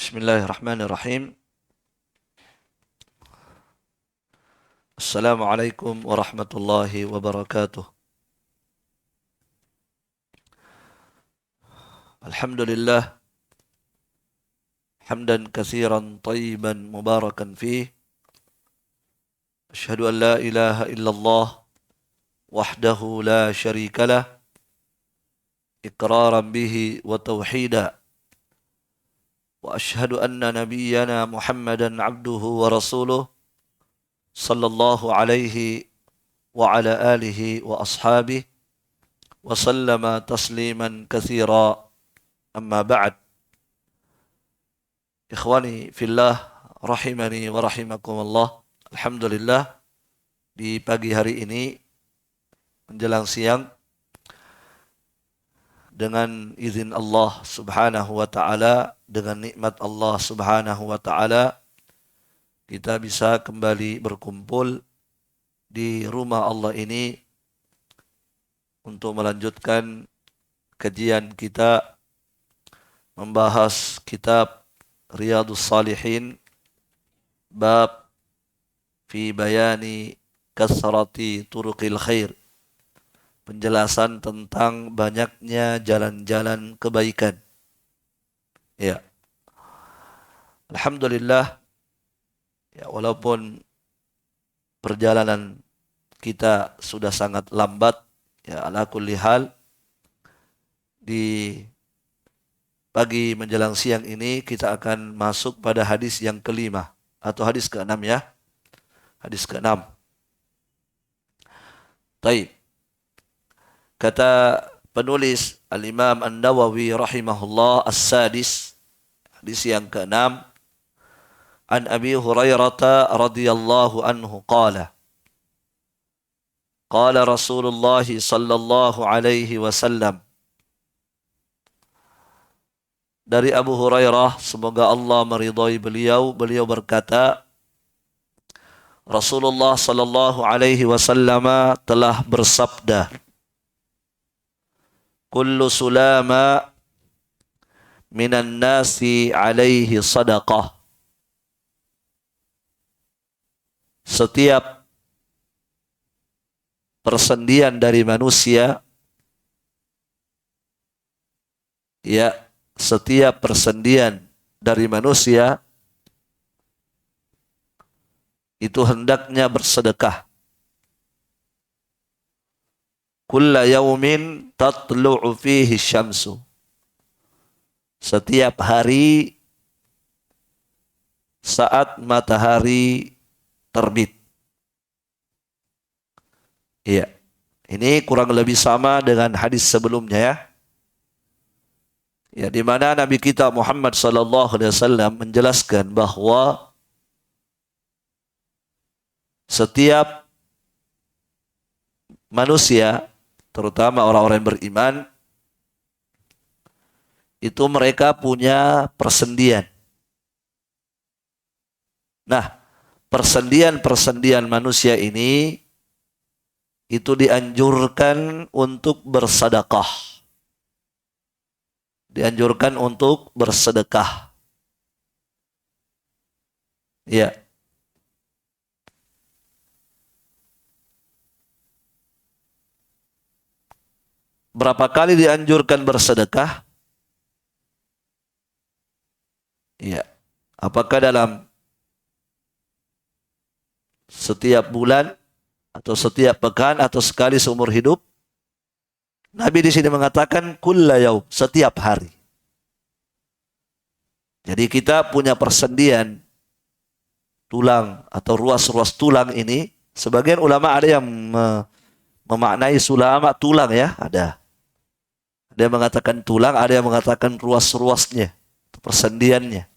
Bismillahirrahmanirrahim. Assalamualaikum warahmatullahi wabarakatuh. Alhamdulillah, hamdan katsiran tayyiban mubarakan fih. Asyhadu an la ilaha illallah wahdahu la syarika lah, iqraran bihi wa tauhida. Wa asyhadu anna nabiyyana Muhammadan abduhu wa rasuluh sallallahu alaihi wa ala alihi wa ashabihi wa sallama tasliman katsira. Amma ba'd. Ikhwani fillah, rahimani wa rahimakumullah. Alhamdulillah, di pagi hari ini menjelang siang, dengan izin Allah subhanahu wa ta'ala, dengan nikmat Allah subhanahu wa ta'ala, kita bisa kembali berkumpul di rumah Allah ini untuk melanjutkan kajian kita membahas kitab Riyadhus Shalihin, bab fi bayani kasrati turuqil khair, penjelasan tentang banyaknya jalan-jalan kebaikan. Ya, alhamdulillah, ya, walaupun perjalanan kita sudah sangat lambat, ya, ala kulli hal, di pagi menjelang siang ini kita akan masuk pada hadis yang kelima atau hadis keenam, ya. Hadis keenam. Taib. Kata penulis Al-Imam An-Nawawi rahimahullah, as-sadis, hadis yang keenam, an Abi Hurairah radhiyallahu anhu qala qala Rasulullah sallallahu alaihi wasallam. Dari Abu Hurairah, semoga Allah meridhai beliau, beliau berkata, Rasulullah sallallahu alaihi wasallam telah bersabda, kullu sulama minan nasi alaihi sadaqah. Setiap persendian dari manusia, ya, setiap persendian dari manusia itu hendaknya bersedekah. Kulla yaumin tatlu'u fihi syamsu. Setiap hari saat matahari terbit. Iya. Ini kurang lebih sama dengan hadis sebelumnya, ya. Ya, di mana Nabi kita Muhammad sallallahu alaihi wasallam menjelaskan bahwa setiap manusia, terutama orang-orang yang beriman, itu mereka punya persendian. Nah, persendian-persendian manusia ini itu dianjurkan untuk bersedekah. Dianjurkan untuk bersedekah. Ya. Berapa kali dianjurkan bersedekah? Ya. Apakah dalam setiap bulan atau setiap pekan atau sekali seumur hidup? Nabi di sini mengatakan kulla yaum, setiap hari. Jadi kita punya persendian tulang atau ruas-ruas tulang ini. Sebagian ulama ada yang memaknai sulama tulang, ya, ada. Ada yang mengatakan tulang, ada yang mengatakan ruas-ruasnya, persendiannya.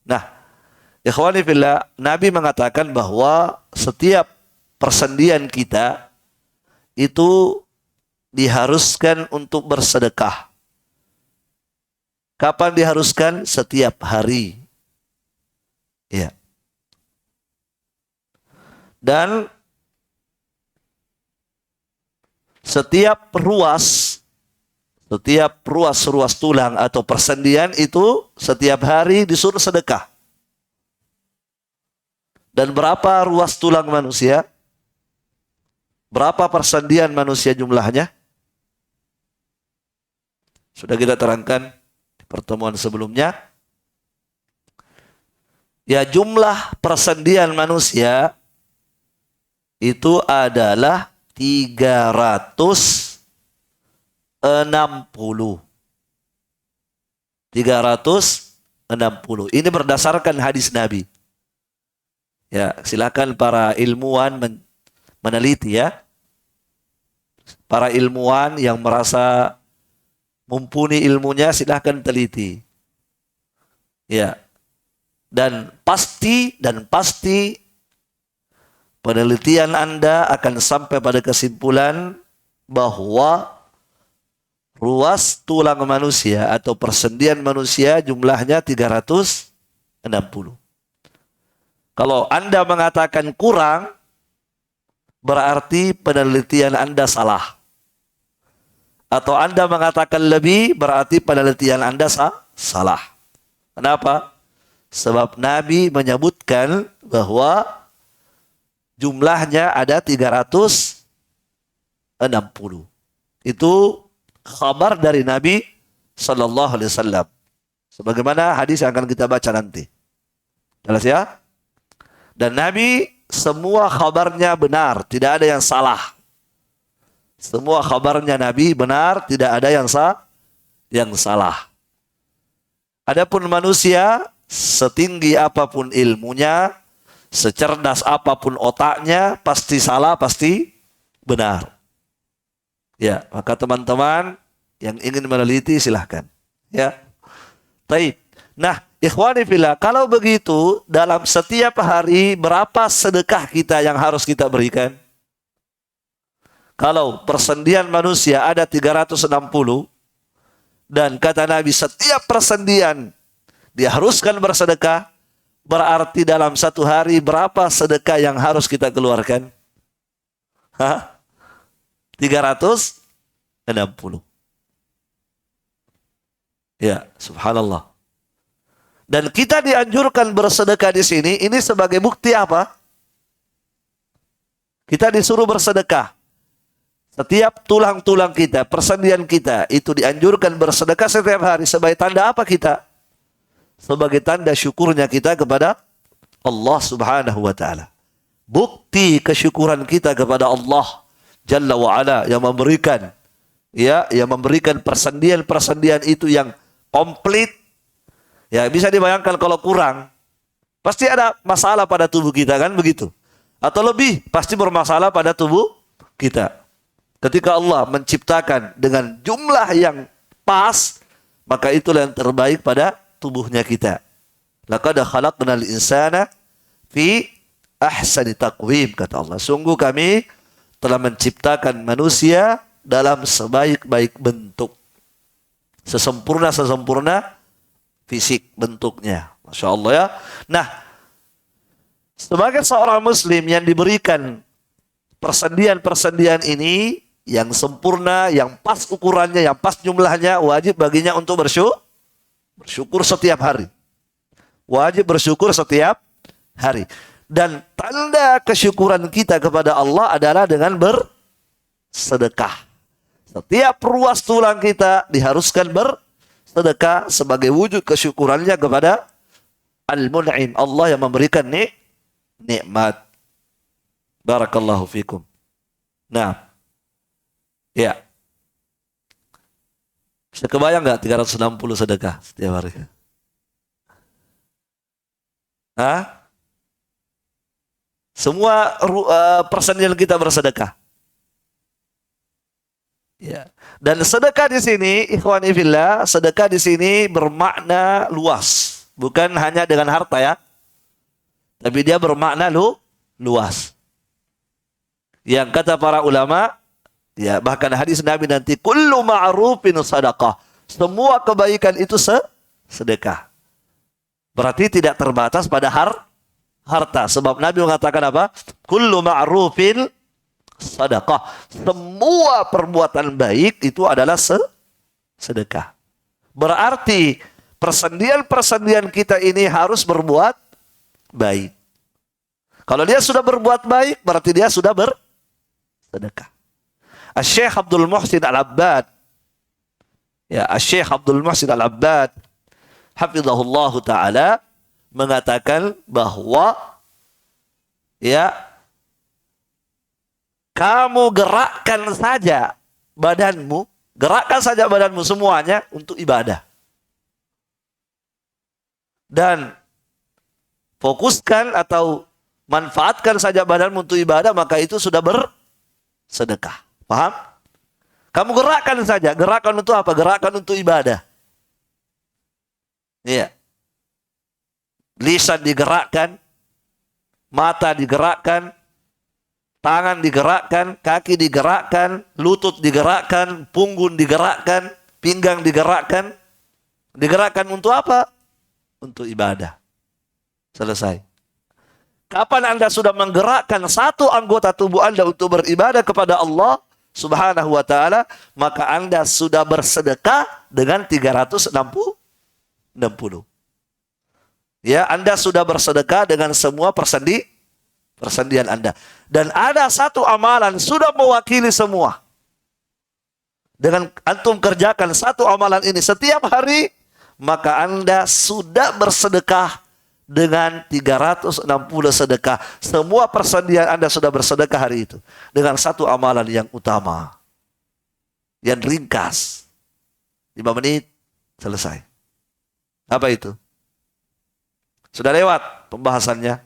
Nah, ikhwani fillah, Nabi mengatakan bahwa setiap persendian kita itu diharuskan untuk bersedekah. Kapan diharuskan? Setiap hari. Ya. Dan Setiap ruas-ruas tulang atau persendian itu setiap hari disuruh sedekah. Dan berapa ruas tulang manusia? Berapa persendian manusia jumlahnya? Sudah kita terangkan di pertemuan sebelumnya. Ya, jumlah persendian manusia itu adalah 360. 360. Ini berdasarkan hadis Nabi. Ya, silakan para ilmuwan meneliti ya. Para ilmuwan yang merasa mumpuni ilmunya silakan teliti. Ya. Dan pasti penelitian Anda akan sampai pada kesimpulan bahwa ruas tulang manusia atau persendian manusia jumlahnya 360. Kalau Anda mengatakan kurang, berarti penelitian Anda salah. Atau Anda mengatakan lebih, berarti penelitian Anda salah. Kenapa? Sebab Nabi menyebutkan bahwa jumlahnya ada 360. Itu kabar dari Nabi Sallallahu Alaihi Wasallam. Sebagaimana hadis yang akan kita baca nanti. Jelas ya? Dan Nabi semua kabarnya benar, tidak ada yang salah. Semua kabarnya Nabi benar, tidak ada yang salah. Adapun manusia, setinggi apapun ilmunya, secerdas apapun otaknya, pasti salah, pasti benar. Ya, maka teman-teman yang ingin meneliti silahkan. Ya. Baik. Nah, ikhwani fillah, kalau begitu dalam setiap hari berapa sedekah kita yang harus kita berikan? Kalau persendian manusia ada 360 dan kata Nabi setiap persendian diharuskan bersedekah, berarti dalam satu hari berapa sedekah yang harus kita keluarkan? 360. Ya, subhanallah. Dan kita dianjurkan bersedekah di sini, ini sebagai bukti apa? Kita disuruh bersedekah. Setiap tulang-tulang kita, persendian kita, itu dianjurkan bersedekah setiap hari. Sebagai tanda apa kita? Sebagai tanda syukurnya kita kepada Allah subhanahu wa ta'ala. Bukti kesyukuran kita kepada Allah Jalla wa'ala yang memberikan, ya, yang memberikan persendian-persendian itu yang komplit. Ya, bisa dibayangkan kalau kurang, pasti ada masalah pada tubuh kita, kan begitu? Atau lebih, pasti bermasalah pada tubuh kita. Ketika Allah menciptakan dengan jumlah yang pas, maka itulah yang terbaik pada tubuhnya kita. Laqad khalaqnal insana fi ahsani taqwim, kata Allah. Sungguh kami telah menciptakan manusia dalam sebaik-baik bentuk. Sesempurna fisik bentuknya. Masya Allah ya. Nah, sebagai seorang muslim yang diberikan persendian-persendian ini yang sempurna, yang pas ukurannya, yang pas jumlahnya, wajib baginya untuk bersyukur setiap hari. Wajib bersyukur setiap hari. Dan tanda kesyukuran kita kepada Allah adalah dengan bersedekah. Setiap ruas tulang kita diharuskan bersedekah sebagai wujud kesyukurannya kepada Al-Mun'im, Allah yang memberikan nikmat. Barakallahu fikum. Nah, ya. Bisa kebayang nggak 360 sedekah setiap hari? Hah? Semua persendian kita bersedekah. Ya. Dan sedekah di sini, ikhwani fillah, sedekah di sini bermakna luas, bukan hanya dengan harta ya. Tapi dia bermakna luas. Yang kata para ulama, ya, bahkan hadis Nabi nanti, kullu ma'rufin sadaqah. Semua kebaikan itu sedekah. Berarti tidak terbatas pada harta. Sebab Nabi mengatakan apa? Kullu ma'rufin sadaqah. Semua perbuatan baik itu adalah sedekah. Berarti persendian-persendian kita ini harus berbuat baik. Kalau dia sudah berbuat baik, berarti dia sudah bersedekah. Syekh Abdul Muhsin Al-Abbad, ya, Syekh Abdul Muhsin Al-Abbad, hafizahullah ta'ala, mengatakan bahwa ya, kamu gerakkan saja badanmu semuanya untuk ibadah. Dan fokuskan atau manfaatkan saja badanmu untuk ibadah, maka itu sudah bersedekah. Paham? Kamu gerakkan saja. Gerakan untuk apa? Gerakan untuk ibadah. Iya. Lisan digerakkan, mata digerakkan, tangan digerakkan, kaki digerakkan, lutut digerakkan, punggung digerakkan, pinggang digerakkan. Digerakkan untuk apa? Untuk ibadah. Selesai. Kapan Anda sudah menggerakkan satu anggota tubuh Anda untuk beribadah kepada Allah Subhanahu wa ta'ala, maka Anda sudah bersedekah dengan 360. Ya, Anda sudah bersedekah dengan semua persendian Anda. Dan ada satu amalan sudah mewakili semua. Dengan antum kerjakan satu amalan ini setiap hari, maka Anda sudah bersedekah dengan 360 sedekah. Semua persendian Anda sudah bersedekah hari itu. Dengan satu amalan yang utama. Yang ringkas. 5 menit, selesai. Apa itu? Sudah lewat pembahasannya.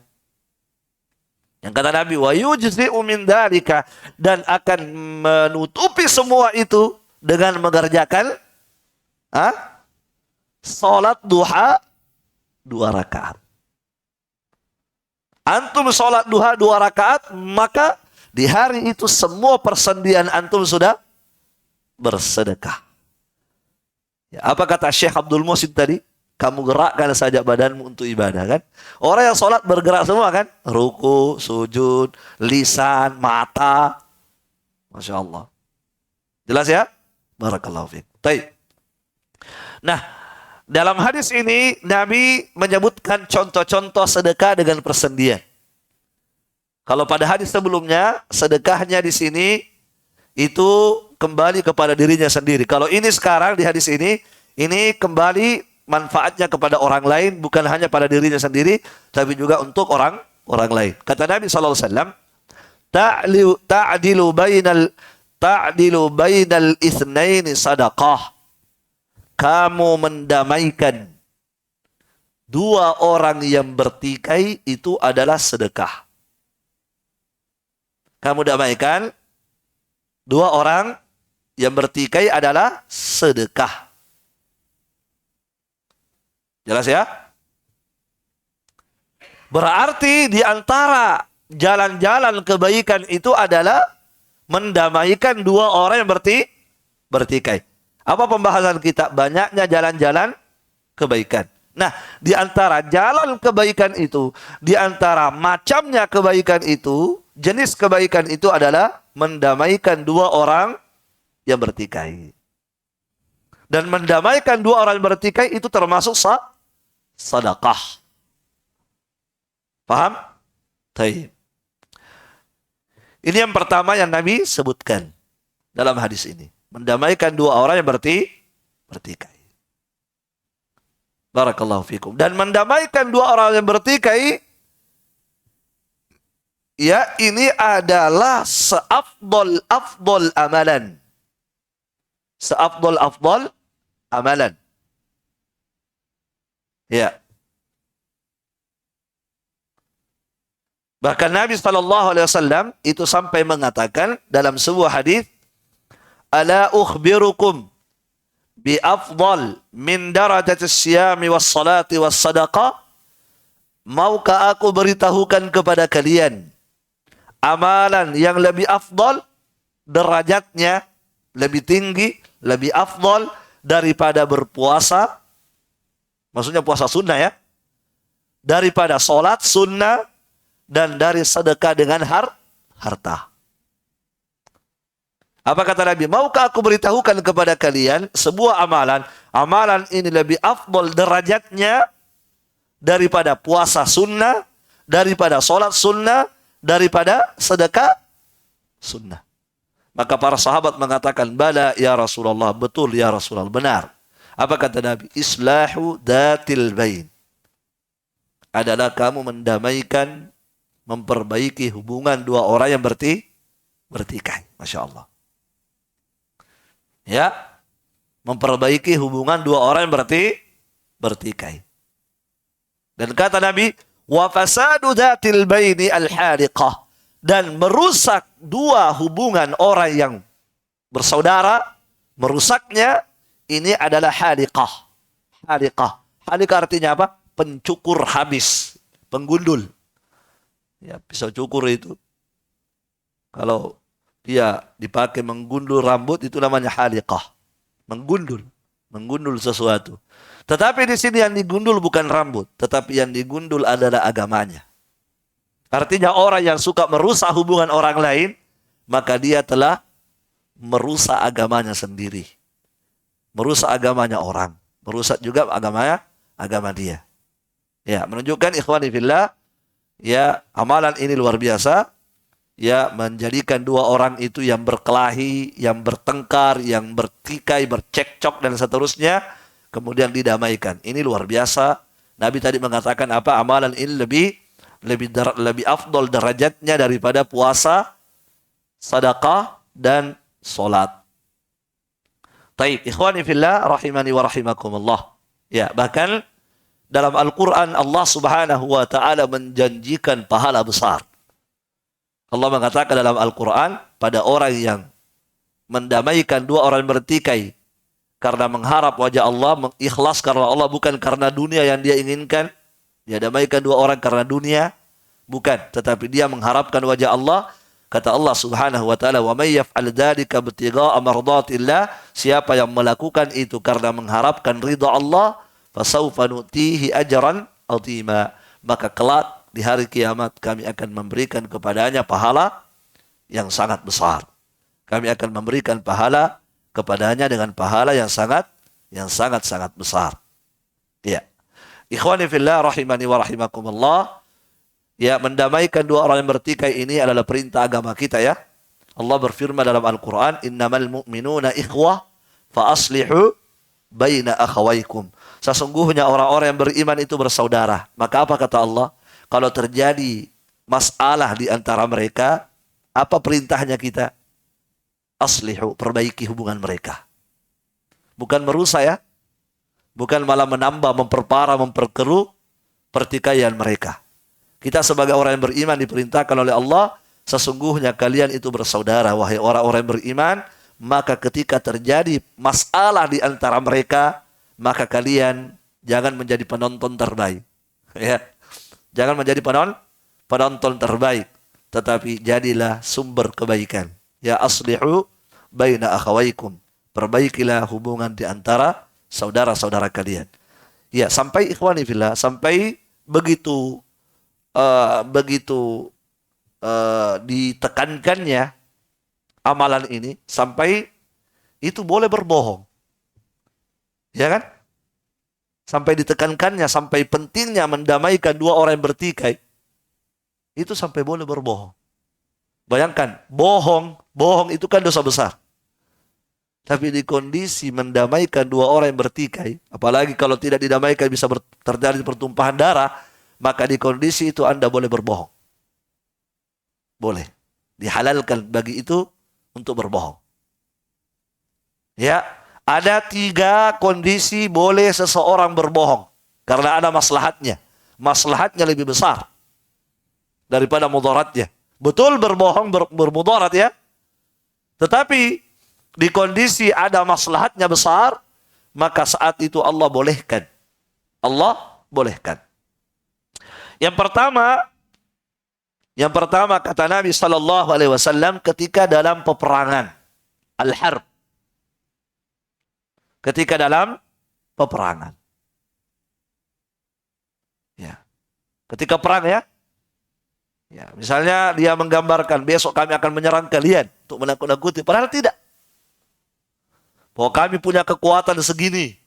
Yang kata Nabi, wa yujzi'u min dzalika, dan akan menutupi semua itu dengan mengerjakan salat duha 2 rakaat. Antum sholat duha 2 rakaat, maka di hari itu semua persendian antum sudah bersedekah. Ya, apa kata Syekh Abdul Muhsin tadi? Kamu gerakkan saja badanmu untuk ibadah, kan? Orang yang sholat bergerak semua, kan? Ruku, sujud, lisan, mata. Masya Allah. Jelas ya? Barakallahu fiik. Baik. Nah, dalam hadis ini Nabi menyebutkan contoh-contoh sedekah dengan persendian. Kalau pada hadis sebelumnya sedekahnya di sini itu kembali kepada dirinya sendiri. Kalau ini sekarang di hadis ini kembali manfaatnya kepada orang lain, bukan hanya pada dirinya sendiri, tapi juga untuk orang lain. Kata Nabi sallallahu alaihi wasallam, ta'dilu bainal itsnaini sadaqah. Kamu mendamaikan 2 orang yang bertikai, itu adalah sedekah. Kamu damaikan 2 orang yang bertikai adalah sedekah. Jelas ya? Berarti di antara jalan-jalan kebaikan itu adalah mendamaikan 2 orang yang bertikai. Apa pembahasan kita? Banyaknya jalan-jalan kebaikan. Nah, di antara jalan kebaikan itu, di antara macamnya kebaikan itu, jenis kebaikan itu adalah mendamaikan 2 orang yang bertikai. Dan mendamaikan 2 orang yang bertikai itu termasuk sedekah. Paham? Baik. Ini yang pertama yang Nabi sebutkan dalam hadis ini. Mendamaikan 2 orang yang bertikai. Barakallahu fikum. Dan mendamaikan 2 orang yang bertikai, ya, ini adalah seafdol amalan. Seafdol amalan. Ya. Bahkan Nabi SAW itu sampai mengatakan dalam sebuah hadis, ala ukhbirukum bi afdal min darajatis siyami was salati was sadaqah. Maukah aku beritahukan kepada kalian amalan yang lebih afdal, derajatnya lebih tinggi, lebih afdal daripada berpuasa, maksudnya puasa sunnah ya, daripada sholat sunnah, dan dari sedekah dengan harta. Apa kata Nabi? Maukah aku beritahukan kepada kalian sebuah amalan? Amalan ini lebih afdol derajatnya daripada puasa sunnah, daripada sholat sunnah, daripada sedekah sunnah. Maka para sahabat mengatakan, bala ya Rasulullah, betul ya Rasulullah, benar. Apa kata Nabi? Islahu datil bain. Adalah kamu mendamaikan, memperbaiki hubungan dua orang yang bertikai. Masya Allah. Ya, memperbaiki hubungan dua orang yang bertikai. Dan kata Nabi, wa fasadu datil baini al-hariqah, dan merusak dua hubungan orang yang bersaudara, merusaknya ini adalah haliqah. Haliqah. Haliqah artinya apa? Pencukur habis, penggundul. Ya, pisau cukur itu kalau dia dipakai menggundul rambut itu namanya haliqah. Menggundul sesuatu. Tetapi di sini yang digundul bukan rambut, tetapi yang digundul adalah agamanya. Artinya orang yang suka merusak hubungan orang lain, maka dia telah merusak agamanya sendiri. Merusak agamanya orang, merusak juga agama dia. Ya, menunjukkan ikhwani fillah, ya, amalan ini luar biasa. Ya, menjadikan dua orang itu yang berkelahi, yang bertengkar, yang bertikai, bercekcok dan seterusnya, kemudian didamaikan. Ini luar biasa. Nabi tadi mengatakan apa? Amalan ini lebih afdol derajatnya daripada puasa, sedekah dan salat. Taib, ikhwani fillah rahimani wa rahimakumullah. Ya, bahkan dalam Al-Qur'an Allah Subhanahu wa taala menjanjikan pahala besar. Allah mengatakan dalam Al-Quran, pada orang yang mendamaikan dua orang bertikai karena mengharap wajah Allah, mengikhlas karena Allah, bukan karena dunia yang dia inginkan. Dia damaikan dua orang karena dunia, bukan, tetapi dia mengharapkan wajah Allah. Kata Allah Subhanahu wa taala, "Wa may yaf'al dzalika ibtigha'a mardatillah", siapa yang melakukan itu karena mengharapkan ridha Allah, fasawfa nu'tihi ajran 'azima, maka kelak di hari kiamat kami akan memberikan kepadanya pahala yang sangat besar. Kami akan memberikan pahala kepadanya dengan pahala yang sangat besar. Ya. Ikhwani fillah rahimani wa rahimakumullah. Ya, mendamaikan dua orang yang bertikai ini adalah perintah agama kita ya. Allah berfirman dalam Al-Quran, innamal mu'minuna ikhwah fa aslihu baina akhawaikum. Sesungguhnya orang-orang yang beriman itu bersaudara. Maka apa kata Allah? Kalau terjadi masalah di antara mereka, apa perintahnya kita? Aslihu, perbaiki hubungan mereka. Bukan merusak ya. Bukan malah menambah, memperparah, memperkeruh pertikaian mereka. Kita sebagai orang yang beriman diperintahkan oleh Allah, sesungguhnya kalian itu bersaudara, wahai orang-orang yang beriman, maka ketika terjadi masalah di antara mereka, maka kalian jangan menjadi penonton terbaik. Ya. Jangan menjadi penonton terbaik, tetapi jadilah sumber kebaikan. Ya aslihu baina akhawaikum. Perbaikilah hubungan di antara saudara-saudara kalian. Ya, sampai ikhwani fillah, sampai begitu ditekankannya amalan ini, sampai itu boleh berbohong. Ya kan? Sampai ditekankannya, sampai pentingnya mendamaikan dua orang yang bertikai. Itu sampai boleh berbohong. Bayangkan, bohong itu kan dosa besar. Tapi di kondisi mendamaikan dua orang yang bertikai, apalagi kalau tidak didamaikan bisa terjadi pertumpahan darah, maka di kondisi itu Anda boleh berbohong. Boleh. Dihalalkan bagi itu untuk berbohong. Ya. Ada 3 kondisi boleh seseorang berbohong. Karena ada maslahatnya. Maslahatnya lebih besar daripada mudaratnya. Betul berbohong bermudarat ya. Tetapi di kondisi ada maslahatnya besar, maka saat itu Allah bolehkan. Allah bolehkan. Yang pertama kata Nabi sallallahu alaihi wasallam ketika dalam peperangan al-harb. Ketika dalam peperangan. Ya. Ketika perang ya. Ya, misalnya dia menggambarkan besok kami akan menyerang kalian untuk menakut-nakuti, padahal tidak. bahwa kami punya kekuatan segini.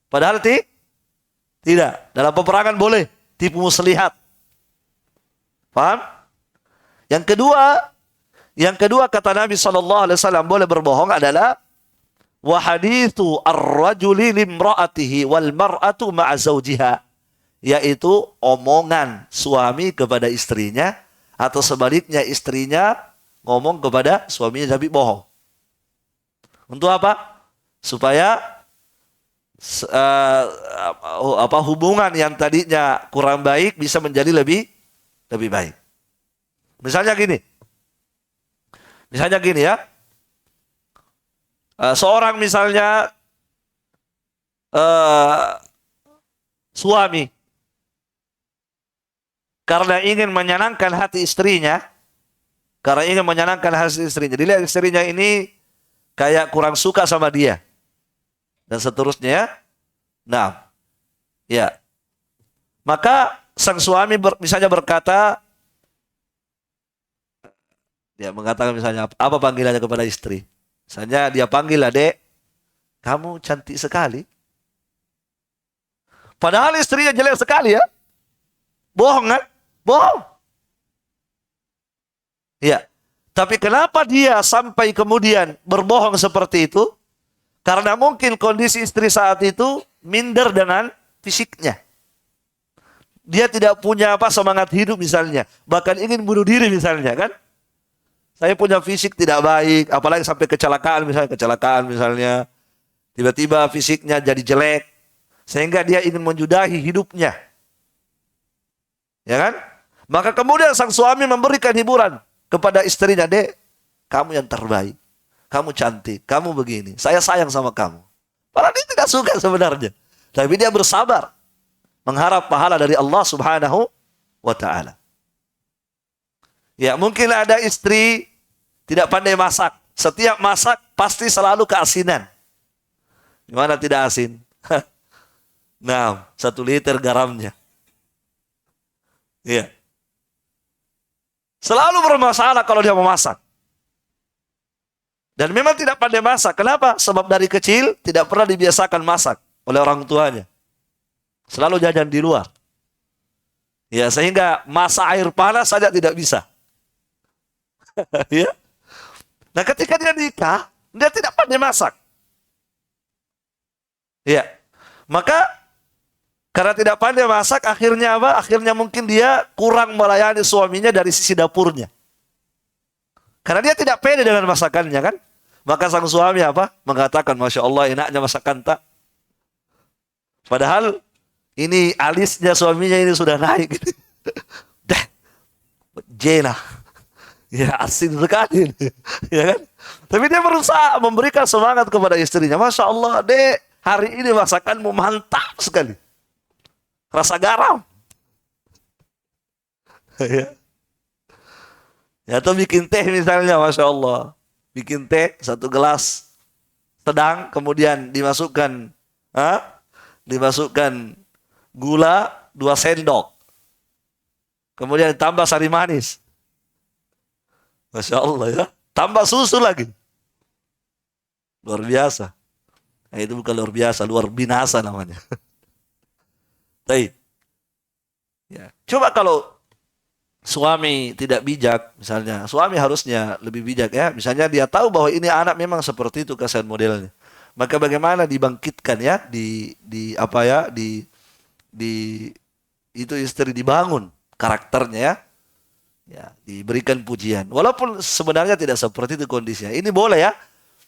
Padahal tidak. Dalam peperangan boleh tipu muslihat. Paham? Yang kedua kata Nabi SAW boleh berbohong adalah wa hadithu ar-rajuli limra'atihi wal mar'atu ma'a zawjiha, yaitu omongan suami kepada istrinya atau sebaliknya istrinya ngomong kepada suaminya tapi bohong. Untuk apa? Supaya hubungan yang tadinya kurang baik bisa menjadi lebih baik. Misalnya gini ya. Seorang misalnya suami karena ingin menyenangkan hati istrinya, dilihat istrinya ini kayak kurang suka sama dia dan seterusnya. Nah, ya. Maka sang suami misalnya berkata, dia mengatakan misalnya apa panggilannya kepada istri? Misalnya dia panggil, "Adek, kamu cantik sekali." Padahal istrinya jelek sekali ya. Bohong kan? Bohong. Ya. Tapi kenapa dia sampai kemudian berbohong seperti itu? Karena mungkin kondisi istri saat itu minder dengan fisiknya. Dia tidak punya semangat hidup misalnya. Bahkan ingin bunuh diri misalnya kan. Saya punya fisik tidak baik, apalagi sampai kecelakaan misalnya. Tiba-tiba fisiknya jadi jelek, sehingga dia ingin menjudahi hidupnya. Ya kan? Maka kemudian sang suami memberikan hiburan kepada istrinya, "Dek, kamu yang terbaik. Kamu cantik, kamu begini. Saya sayang sama kamu." Padahal dia tidak suka sebenarnya. Tapi dia bersabar. Mengharap pahala dari Allah Subhanahu wa ta'ala. Ya, mungkin ada istri tidak pandai masak. Setiap masak pasti selalu keasinan. Gimana tidak asin? Nah, 1 liter garamnya. Iya. Selalu bermasalah kalau dia memasak. Dan memang tidak pandai masak. Kenapa? Sebab dari kecil tidak pernah dibiasakan masak oleh orang tuanya. Selalu jajan di luar. Ya, sehingga masak air panas saja tidak bisa. Ya. Nah, ketika dia nikah, dia tidak pandai masak. Ya. Maka karena tidak pandai masak, akhirnya apa? Akhirnya mungkin dia kurang melayani suaminya dari sisi dapurnya. Karena dia tidak pede dengan masakannya kan? Maka sang suami apa? Mengatakan, "Masya Allah, enaknya masakan tak." Padahal ini alisnya suaminya ini sudah naik. Dah, jenah. Ya, asin sekali. Ya kan? Tapi dia berusaha memberikan semangat kepada istrinya. "Masya Allah, Dek, hari ini masakanmu mantap sekali. Rasa garam." Ya. Ya, atau bikin teh misalnya, Masya Allah. Bikin teh 1 gelas sedang, kemudian dimasukkan gula 2 sendok. Kemudian tambah sari manis. Masya Allah ya. Tambah susu lagi. Luar biasa. Nah, itu bukan luar biasa, luar binasa namanya. Baik. Ya. Coba kalau suami tidak bijak, misalnya. Suami harusnya lebih bijak ya. Misalnya dia tahu bahwa ini anak memang seperti itu kesan modelnya. Maka bagaimana dibangkitkan ya, itu istri dibangun karakternya ya. Ya, diberikan pujian. Walaupun sebenarnya tidak seperti itu kondisinya. Ini boleh ya.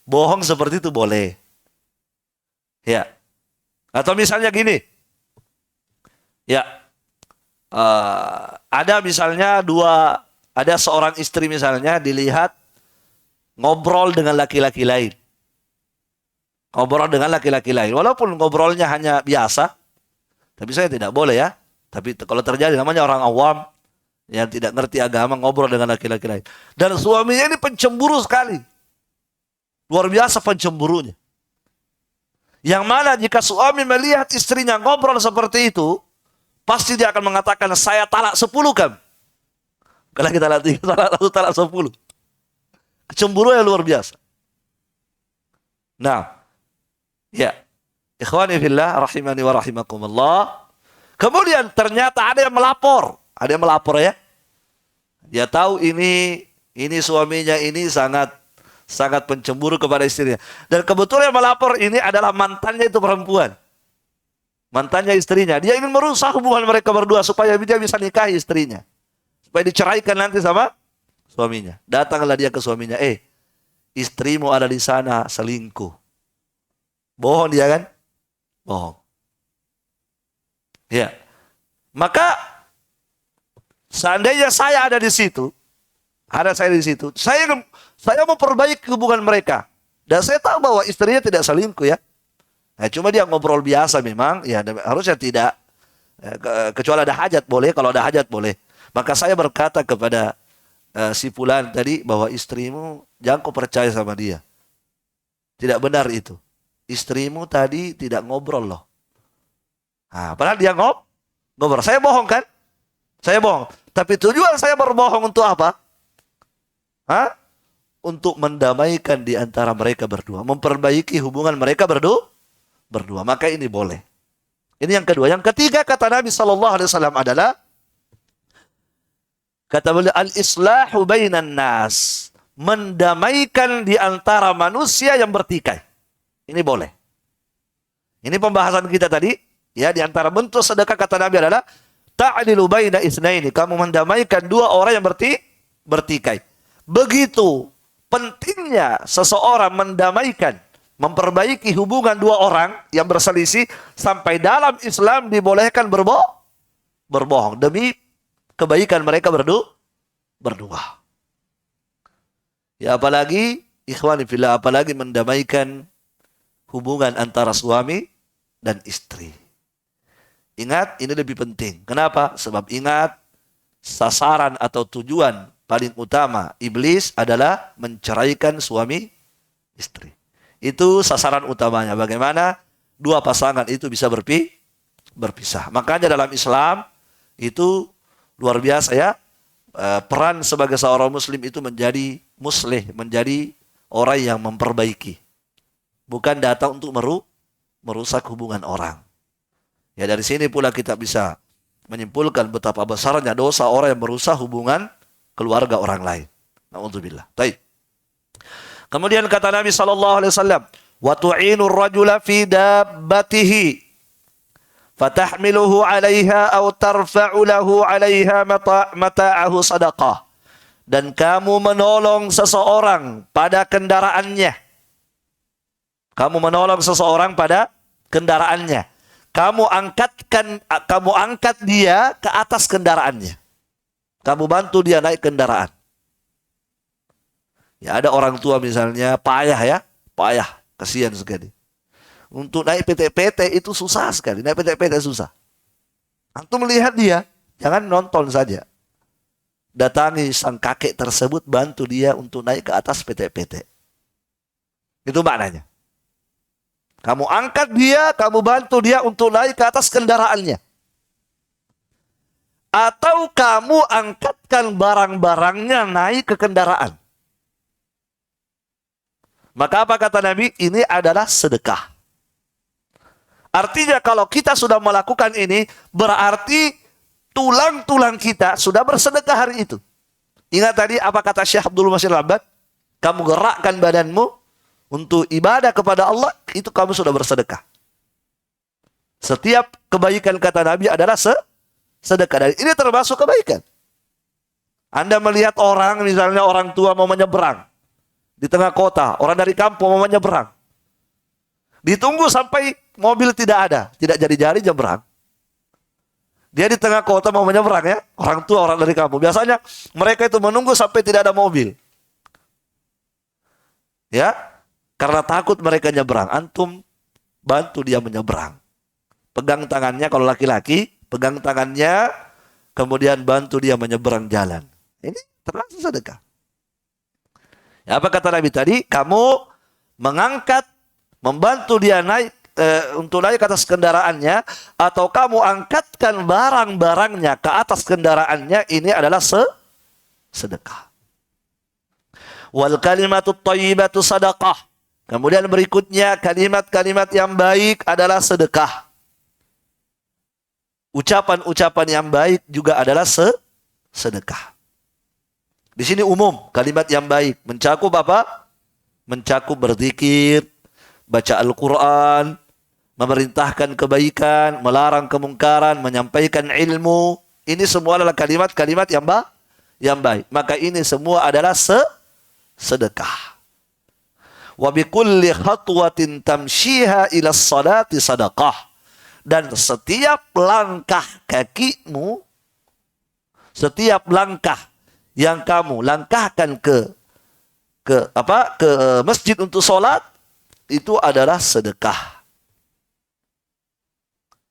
Bohong seperti itu boleh. Ya. Atau misalnya gini. Ya. Ada misalnya ada seorang istri misalnya dilihat ngobrol dengan laki-laki lain. Ngobrol dengan laki-laki lain. Walaupun ngobrolnya hanya biasa. Tapi saya tidak boleh ya. Tapi kalau terjadi namanya orang awam yang tidak ngerti agama ngobrol dengan laki-laki lain. Dan suaminya ini pencemburu sekali. Luar biasa pencemburunya. Yang mana jika suami melihat istrinya ngobrol seperti itu, pasti dia akan mengatakan, "Saya talak 10 kan." Kalau kita talak 3, talak 10. Kecemburuan yang luar biasa. Nah, Ya, ikhwani fillah rahimani wa rahimakumullah. Kemudian ternyata ada yang melapor. Ada yang melapor ya. Dia tahu ini suaminya ini sangat pencemburu kepada istrinya. Dan kebetulan yang melapor ini adalah mantannya itu perempuan. Mantannya istrinya. Dia ingin merusak hubungan mereka berdua supaya dia bisa nikahi istrinya. Supaya diceraikan nanti sama suaminya. Datanglah dia ke suaminya. Istrimu ada di sana selingkuh. Bohong dia kan? Bohong. Ya. Maka seandainya saya ada di situ, saya memperbaiki hubungan mereka. Dan saya tahu bahwa istrinya tidak selingkuh ya. Nah, cuma dia ngobrol biasa memang, ya harusnya tidak. Kecuali ada hajat boleh, kalau ada hajat boleh. Maka saya berkata kepada si fulan tadi bahwa istrimu jangan kau percaya sama dia. Tidak benar itu. Istrimu tadi tidak ngobrol loh. Nah, padahal dia ngobrol. Saya bohong kan? Saya bohong. Tapi tujuan saya berbohong untuk apa? Untuk mendamaikan di antara mereka berdua. Memperbaiki hubungan mereka berdua. Maka ini boleh. Ini yang kedua. Yang ketiga kata Nabi SAW adalah, kata beliau, al-islahu bainan nas. Mendamaikan di antara manusia yang bertikai. Ini boleh. Ini pembahasan kita tadi. Ya, di antara bentuk sedekah kata Nabi adalah ta'dilu baina isnaini. Kamu mendamaikan dua orang yang bertikai. Begitu pentingnya seseorang mendamaikan, memperbaiki hubungan dua orang yang berselisih, sampai dalam Islam dibolehkan berbohong demi kebaikan mereka berdua. Ya, apalagi ikhwani fillah, apalagi mendamaikan hubungan antara suami dan istri. Ingat, ini lebih penting. Kenapa? Sebab ingat, sasaran atau tujuan paling utama iblis adalah menceraikan suami istri. Itu sasaran utamanya. Bagaimana dua pasangan itu bisa berpisah. Makanya dalam Islam itu luar biasa ya. Peran sebagai seorang muslim itu menjadi muslih, menjadi orang yang memperbaiki. Bukan datang untuk merusak hubungan orang. Ya, dari sini pula kita bisa menyimpulkan betapa besarnya dosa orang yang merusak hubungan keluarga orang lain. Na'udzubillah. Baik. Kemudian kata Nabi SAW, wa tu'inur rajula fi dabbatihi fatahmiluhu 'alaiha aw tarfa'u lahu 'alaiha mata'ahu sadaqah. Dan kamu menolong seseorang pada kendaraannya. Kamu menolong seseorang pada kendaraannya. Kamu angkat dia ke atas kendaraannya. Kamu bantu dia naik kendaraan. Ya, ada orang tua misalnya payah, kasihan sekali. Untuk naik PT-PT itu susah sekali, naik PT-PT susah. Antum melihat dia, jangan nonton saja. Datangi sang kakek tersebut, bantu dia untuk naik ke atas PT-PT. Itu maknanya. Kamu angkat dia, kamu bantu dia untuk naik ke atas kendaraannya. Atau kamu angkatkan barang-barangnya naik ke kendaraan. Maka apa kata Nabi? Ini adalah sedekah. Artinya kalau kita sudah melakukan ini, berarti tulang-tulang kita sudah bersedekah hari itu. Ingat tadi apa kata Syekh Abdul Masih Al-Abbad? Kamu gerakkan badanmu untuk ibadah kepada Allah, itu kamu sudah bersedekah. Setiap kebaikan kata Nabi adalah sedekah. Dan ini termasuk kebaikan. Anda melihat orang, misalnya orang tua mau menyeberang di tengah kota, orang dari kampung mau menyeberang. Ditunggu sampai mobil tidak ada, tidak jadi-jadi nyeberang. Dia di tengah kota mau menyeberang ya, orang tua, orang dari kampung. Biasanya mereka itu menunggu sampai tidak ada mobil. Ya, karena takut mereka nyeberang. Antum bantu dia menyeberang. Pegang tangannya kalau laki-laki, pegang tangannya, kemudian bantu dia menyeberang jalan. Ini termasuk sedekah. Ya, apa kata Nabi tadi? Kamu mengangkat, membantu dia naik untuk naik ke atas kendaraannya, atau kamu angkatkan barang-barangnya ke atas kendaraannya, ini adalah sedekah. Wal kalimatu thayyibatu sadaqah. Kemudian berikutnya kalimat-kalimat yang baik adalah sedekah. Ucapan-ucapan yang baik juga adalah sedekah. Di sini umum kalimat yang baik mencakup apa? Mencakup berzikir, baca Al-Quran, memerintahkan kebaikan, melarang kemungkaran, menyampaikan ilmu. Ini semua adalah kalimat-kalimat yang baik. Maka ini semua adalah sedekah. Wa bikulli khatwatin tamshiha ila salati sadaqah. Dan setiap langkah kakimu, setiap langkah yang kamu langkahkan ke masjid untuk sholat, itu adalah sedekah.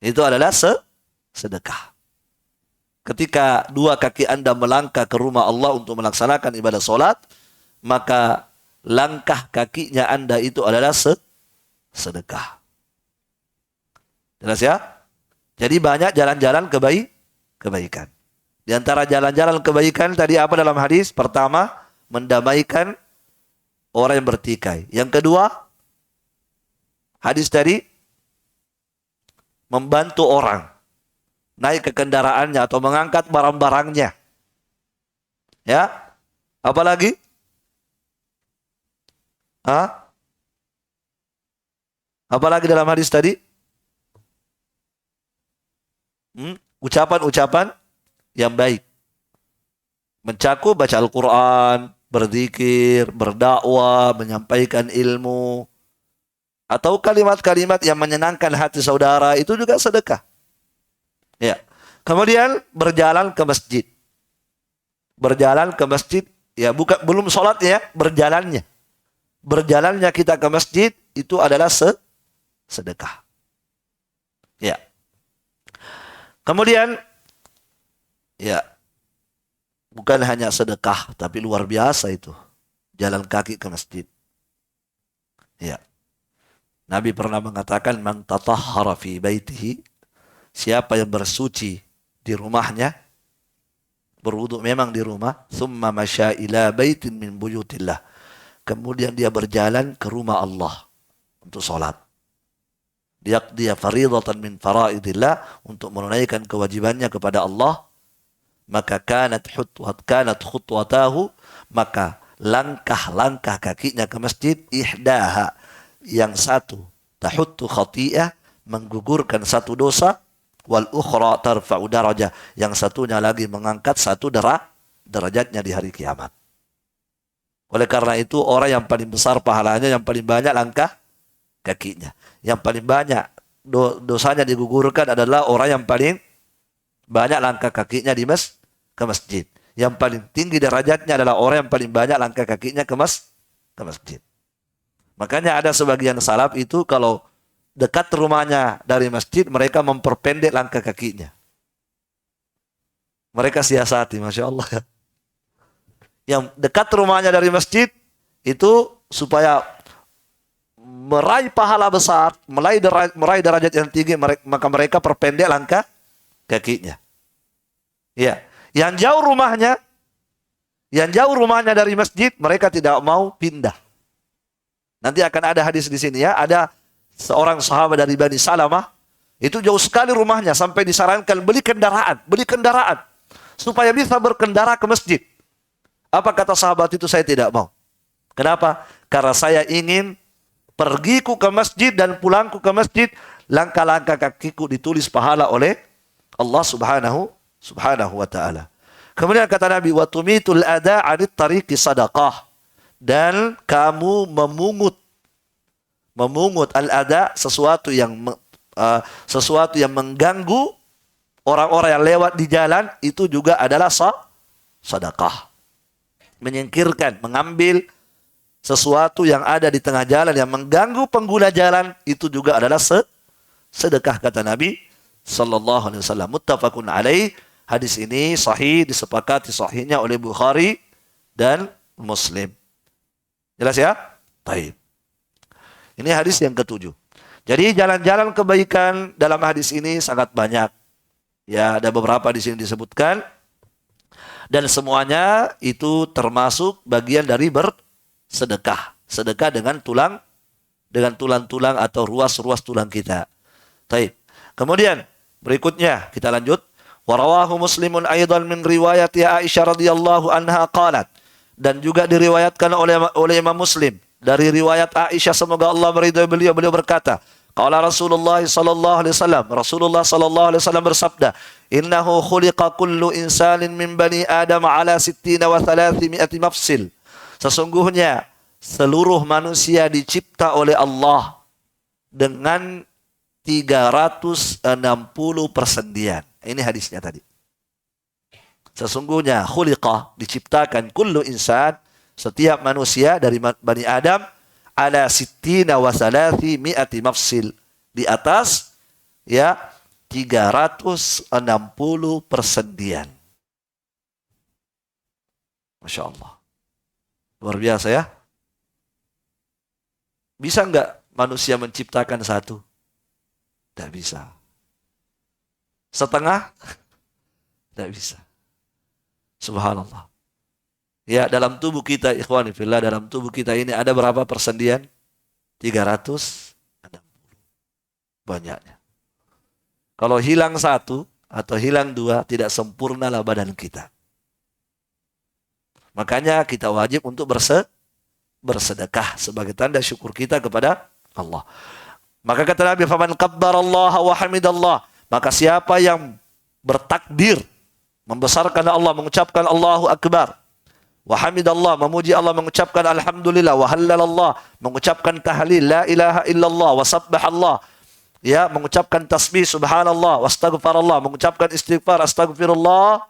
Itu adalah sedekah. Ketika dua kaki Anda melangkah ke rumah Allah untuk melaksanakan ibadah sholat, maka langkah kakinya Anda itu adalah sedekah. Jelas ya? Jadi banyak jalan-jalan kebaikan. Di antara jalan-jalan kebaikan tadi apa dalam hadis? Pertama, mendamaikan orang yang bertikai. Yang kedua, hadis tadi, membantu orang naik ke kendaraannya atau mengangkat barang-barangnya. Ya? Apalagi? Apalagi dalam hadis tadi? Ucapan-ucapan yang baik. Mencakup baca Al-Quran, berzikir, berdakwah, menyampaikan ilmu. Atau kalimat-kalimat yang menyenangkan hati saudara, itu juga sedekah. Ya. Kemudian berjalan ke masjid. Berjalan ke masjid, ya belum sholatnya, berjalannya. Berjalannya kita ke masjid, itu adalah sedekah. Ya. Kemudian, ya, bukan hanya sedekah, tapi luar biasa itu. Jalan kaki ke masjid. Ya. Nabi pernah mengatakan, man tatahhara fi baitihi, siapa yang bersuci di rumahnya, berwudu memang di rumah, thumma masya ila baitin min buyutillah. Kemudian dia berjalan ke rumah Allah untuk sholat. Dia faridatan min faraidillah, untuk menunaikan kewajibannya kepada Allah, maka kanat khutwatahu, maka langkah-langkah kakinya ke masjid, ihdaha, yang satu tahuttu khati'ah, menggugurkan satu dosa, wal ukhra tarfa'u darajah, yang satunya lagi mengangkat satu derajatnya di hari kiamat. Oleh karena itu orang yang paling besar pahalanya, yang paling banyak langkah kakinya, yang paling banyak dosanya digugurkan adalah orang yang paling banyak langkah kakinya ke masjid. Yang paling tinggi derajatnya adalah orang yang paling banyak langkah kakinya ke masjid. Makanya ada sebagian salaf itu kalau dekat rumahnya dari masjid, mereka memperpendek langkah kakinya. Mereka siasati, Masya Allah. Yang dekat rumahnya dari masjid itu supaya meraih pahala besar, meraih derajat yang tinggi, maka mereka perpendek langkah kakinya. Ya, yang jauh rumahnya dari masjid, mereka tidak mau pindah. Nanti akan ada hadis di sini ya, ada seorang sahabat dari Bani Salamah, itu jauh sekali rumahnya sampai disarankan beli kendaraan supaya bisa berkendara ke masjid. Apa kata sahabat itu? Saya tidak mau. Kenapa? Karena saya ingin pergiku ke masjid dan pulangku ke masjid, langkah-langkah kakiku ditulis pahala oleh Allah subhanahu wa ta'ala. Kemudian kata Nabi, wa tumitul ada 'anit tariqi sadaqah, dan kamu memungut al-ada, sesuatu yang mengganggu orang-orang yang lewat di jalan, itu juga adalah sedekah. Menyingkirkan, mengambil sesuatu yang ada di tengah jalan yang mengganggu pengguna jalan, itu juga adalah sedekah, kata Nabi sallallahu alaihi wasallam. Muttafaqun alaih. Hadis ini sahih, disepakati sahihnya oleh Bukhari dan Muslim. Jelas ya? Baik. Ini hadis yang ketujuh. Jadi jalan-jalan kebaikan dalam hadis ini sangat banyak. Ya, ada beberapa di sini disebutkan. Dan semuanya itu termasuk bagian dari bersedekah. Sedekah dengan tulang dengan tulang-tulang atau ruas-ruas tulang kita. Taib. Kemudian berikutnya kita lanjut. Warawahu Muslimun aidan min riwayati Aisyah radhiyallahu anha qalat. Dan juga diriwayatkan oleh Imam Muslim dari riwayat Aisyah, semoga Allah meridhai beliau berkata, qala Rasulullah sallallahu alaihi wasallam, Rasulullah sallallahu alaihi wasallam bersabda, innahu khuliqa kullu insanin min bani Adam ala 60 wa 300 mafsil. Sesungguhnya seluruh manusia dicipta oleh Allah dengan 360 persendian. Ini hadisnya tadi. Sesungguhnya khuliqa, diciptakan, kullu insan, setiap manusia dari Bani Adam, ala 60 wa 300 mafsil, di atas ya 360 persendian. Masya Allah. Luar biasa ya. Bisa enggak manusia menciptakan satu? Tidak bisa. Setengah? Tidak bisa. Subhanallah. Ya, dalam tubuh kita, ikhwani fillah, dalam tubuh kita ini ada berapa persendian? 360. Banyaknya. Kalau hilang satu atau hilang dua, tidak sempurnalah badan kita. Makanya kita wajib untuk bersedekah sebagai tanda syukur kita kepada Allah. Maka kata Nabi, faman kabbarallaha wa hamidallah, maka siapa yang bertakbir, membesarkan Allah, mengucapkan Allahu Akbar, wa hamidallah, memuji Allah, mengucapkan alhamdulillah, wa hallalallah, mengucapkan tahlil la ilaha illallah, wa sabbahallah, ya, mengucapkan tasbih subhanallah, wa astaghfarallah, mengucapkan istighfar astaghfirullah,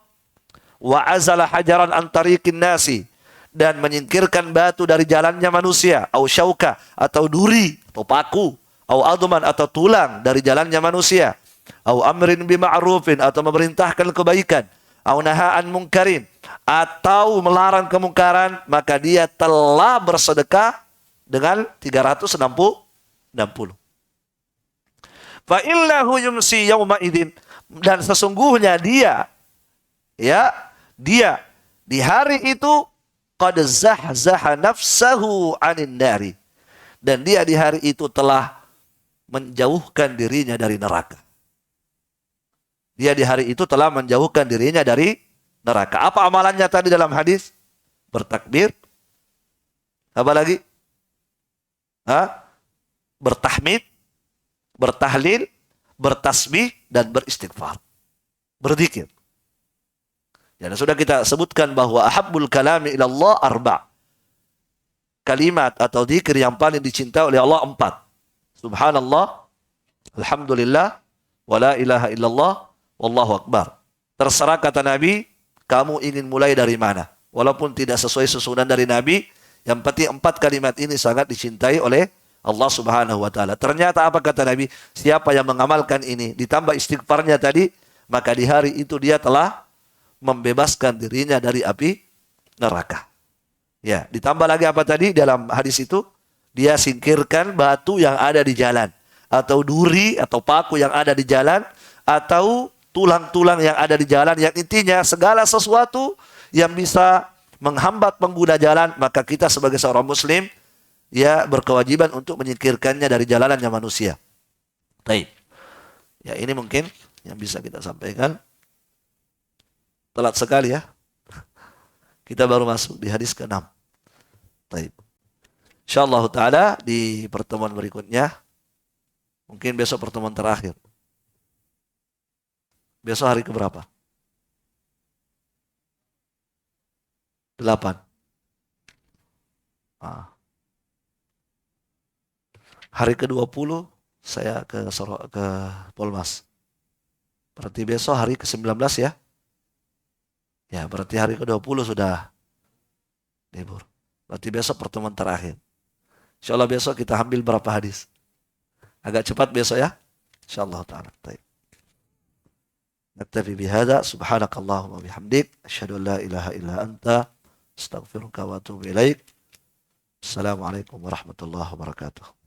wa azala hajaran an tariqin nasi, dan menyingkirkan batu dari jalannya manusia, au syauka, atau duri atau paku, au adman, atau tulang dari jalannya manusia, au amrin bima'rufin, atau memerintahkan kebaikan, au nahaan mungkarin, atau melarang kemungkaran, maka dia telah bersedekah dengan 360. Fa illahu yumsi yauma idzin, dan sesungguhnya dia di hari itu qad zahzaha nafsahu 'anil nari, dan dia di hari itu telah menjauhkan dirinya dari neraka. Dia di hari itu telah menjauhkan dirinya dari neraka. Apa amalannya tadi dalam hadis? Bertakbir. Apa lagi? Bertahmid, bertahlil, bertasbih, dan beristighfar. Berzikir. Dan sudah kita sebutkan bahwa ahabbul kalami ilallah arba'. Kalimat atau zikir yang paling dicintai oleh Allah 4. Subhanallah, alhamdulillah, wa la ilaha illallah, wallahu akbar. Terserah, kata Nabi, kamu ingin mulai dari mana. Walaupun tidak sesuai susunan dari Nabi, yang penting 4 kalimat ini sangat dicintai oleh Allah subhanahu wa ta'ala. Ternyata apa kata Nabi? Siapa yang mengamalkan ini, ditambah istighfarnya tadi, maka di hari itu dia telah membebaskan dirinya dari api neraka. Ya, ditambah lagi apa tadi dalam hadis itu? Dia singkirkan batu yang ada di jalan, atau duri atau paku yang ada di jalan, atau tulang-tulang yang ada di jalan, yang intinya segala sesuatu yang bisa menghambat pengguna jalan, maka kita sebagai seorang muslim ya berkewajiban untuk menyingkirkannya dari jalanannya manusia. Baik. Ya, ini mungkin yang bisa kita sampaikan. Telat sekali ya. Kita baru masuk di hadis ke-6. Baik. Insyaallah taala di pertemuan berikutnya, mungkin besok pertemuan terakhir. Besok hari keberapa? 8. Hari ke-20 saya ke Polmas. Berarti besok hari ke-19 ya. Ya, berarti hari ke-20 sudah libur. Berarti besok pertemuan terakhir. Insyaallah besok kita ambil berapa hadis? Agak cepat besok ya. Insyaallah taala. Baik. Naktafi bihadza, subhanakallahumma bihamdik, asyhadu an la ilaha illa anta, astaghfiruka wa atubu ilaik. Assalamualaikum warahmatullahi wabarakatuh.